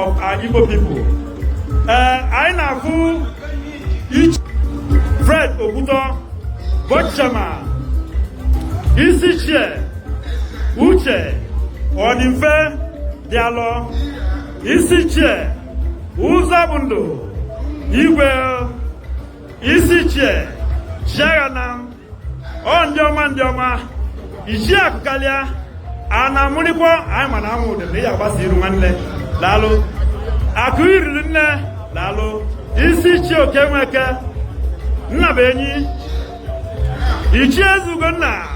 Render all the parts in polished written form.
of our Igbo people. I na-afụ each Fred Oguto, Bochama, Isi Chie, Uche, Odimfe, Diallo, Isi Chie, Uzabundo, Igwe, Isi Chie, Shaganam, Ondioma, Ishiakukalia, Ana Munipo, I'm an amu, the Yabasi Rumanle, Lalo, Akuirine, Lalo, Isi Chio Kemeke, Nabeni, Ichezugona,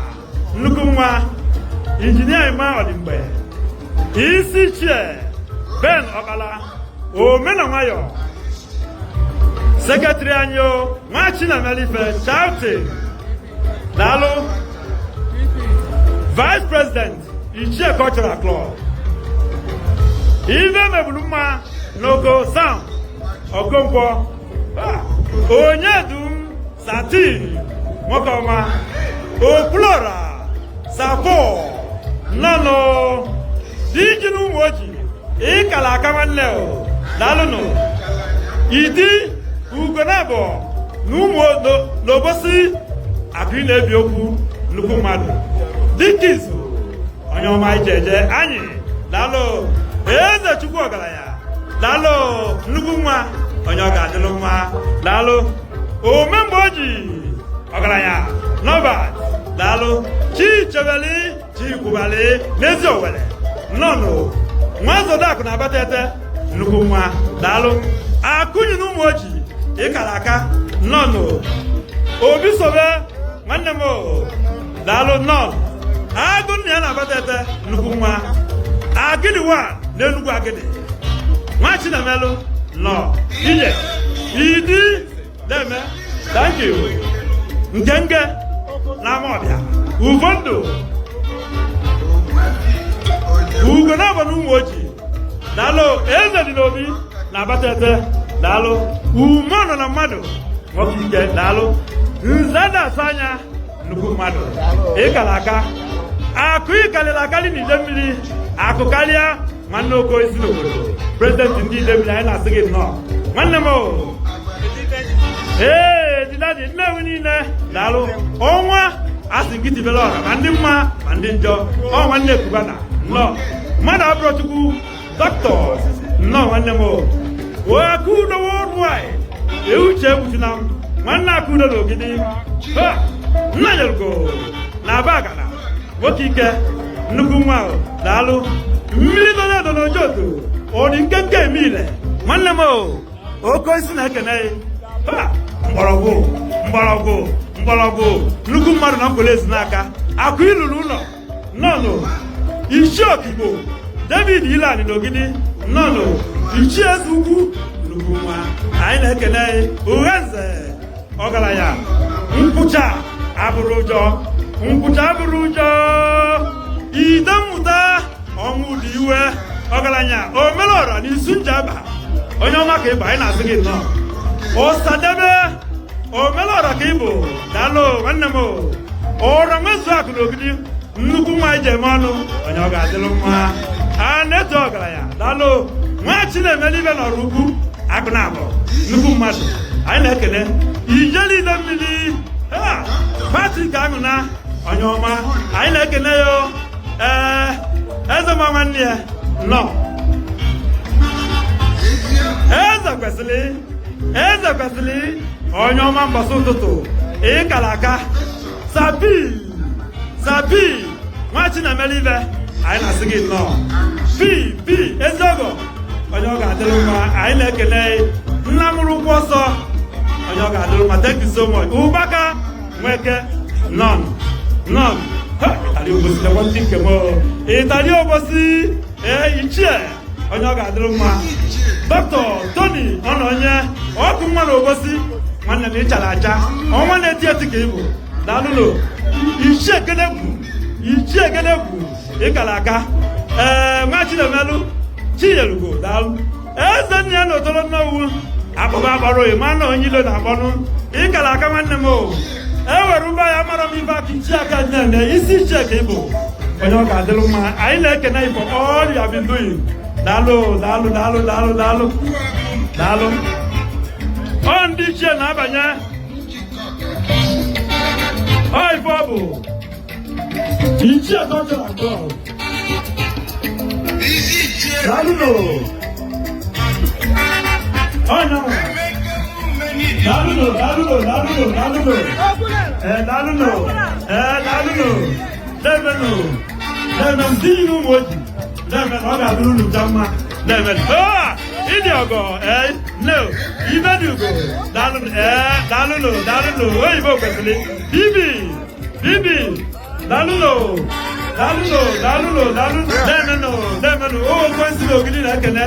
Nukumwa, Engineer Ima Odimbe, Isi Chie, Ben Okala, Omenamayo, Secretary Anyo, Machina Melife, Chauti, Lalo, Vice President, Ichie Cultural Club, Ive Mebuluma, Noko Sam, Okonkwo, Onyedum, Sati, Mokoma, Oplora, Sapo, Nano, Dijinu Moji, Ikalakamanleo, Lalono, Idi, Ugonabo, Numo Lobosi, Agrine Bioku, Lukumadu, Dikizu, Onyoma Jeje, Anyi, Lalo, Eze Chukwuogalaya, Lalo, Nuguma, Onyoga Deluma, Lalo, Omemboji, Ogalaya, Nobat, Lalo, Chi Chevali, Chi Kubali, Nezowele, Nono, Mwazoda kuna batete, Nuguma, Lalo, Akuni Numoji, Ikalaka, Nono, Obisobe, Manemo, Lalo, Non, Agun Yana batete, Nuguma, Agiliwa, Nenugu Agili, Machina Melo, no, Ije, Idi, Deme, thank you, Ngenge, Namobia, Uvondo, Ugonaba Numoji, Lalo, Eza Dinobi, Nabatete, Lalo, Umano Namado, Mokike, Lalo, Nzada Sanya, Nukumado, Ekalaka, Akuikalakali Nidemili, Akokalia, Manoko is no President indeed, I say it no. Manamo. Eh, did I never need Lalo? Oma, asking Kitty Belora, Mandima, Mandinjo, oh, one day Kubana. No, Mother brought to doctors. No, Manamo. Where could the worldwide? You check with them. Mana could have looked at him. Ha! Najalgo. Nabagana. Wokike. Nukuma. Lalo. Military don't joke. Or in Keke Mile. Manamo. Oko is not a name. Ha! Mbarago. Nukumar Napoles Naka. Aquilu Luna. No. Ishokibo. David Ilan in Ogini. No. Ichias Ugu. Nukuma. I like a name. Uranze. Ogalaya. Mpucha. Aburujo. Idamuda. Omudiwe. Ogalanya. Omelora. Nisunjaba. Onyoma Keba. I say it now. Osadebe. Omelora Kibo. Dalo. Manamo. Oramazaku Logini. Nukuma Jemano. Onyoga Deloma. Aneto Ogalaya. Dalo. Machine Meliven or Ruku. Agnabo. Nukumadu. I like it. Ijali Lamili. Patrick Amuna. Onyoma. I like it. As a man here. No. Eza Kwesili. Onyoma Basutoto. Ekalaka. Sabi. Machina Melive. I na sing it no. P. Ezogo. Onyoga Deluma. I like it. Namuru Poso. Onyoga Deluma. Thank you so much. Ubaka. Mweke. None. Italy Obosi the one thing more. Italy Obosi. Ichie. Onyoga Deluma. Doctor Tony Ononye. Okumano Obosi. Mwana ni chalacha. Omwana tiatike ibo. Dalulo. Ichie Genebu. Ekalaka. Machina Melu. Chiyelugo. Dalu. Ezanya no tolo no. Akoba baro emano nyilo na bonu. Ekalaka manemo. Rumba ya mara mi ba kichaka nyane. Isi check ibo. Onyoga Deluma. I like a night for all you have been doing. daalụ ọ ndị ichie na-abanye ọ ife ọ bụ ichie dọkịta agọ daalụ ọnya daalụ Lemen di ụmụ oji lemen ọ ga-abụrụ unu ka mma lemen ịdị ọgọ no ibe dị ugo daalụ oyibo kwesịrị bibi daalụ lemen kwesịrị ogidi na ekene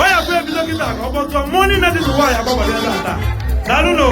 ọ ya bụ ebido kịta ka ọ gbọtụọ mmụọ niile dị n'ụwa ya gbagbara ya taa daalụ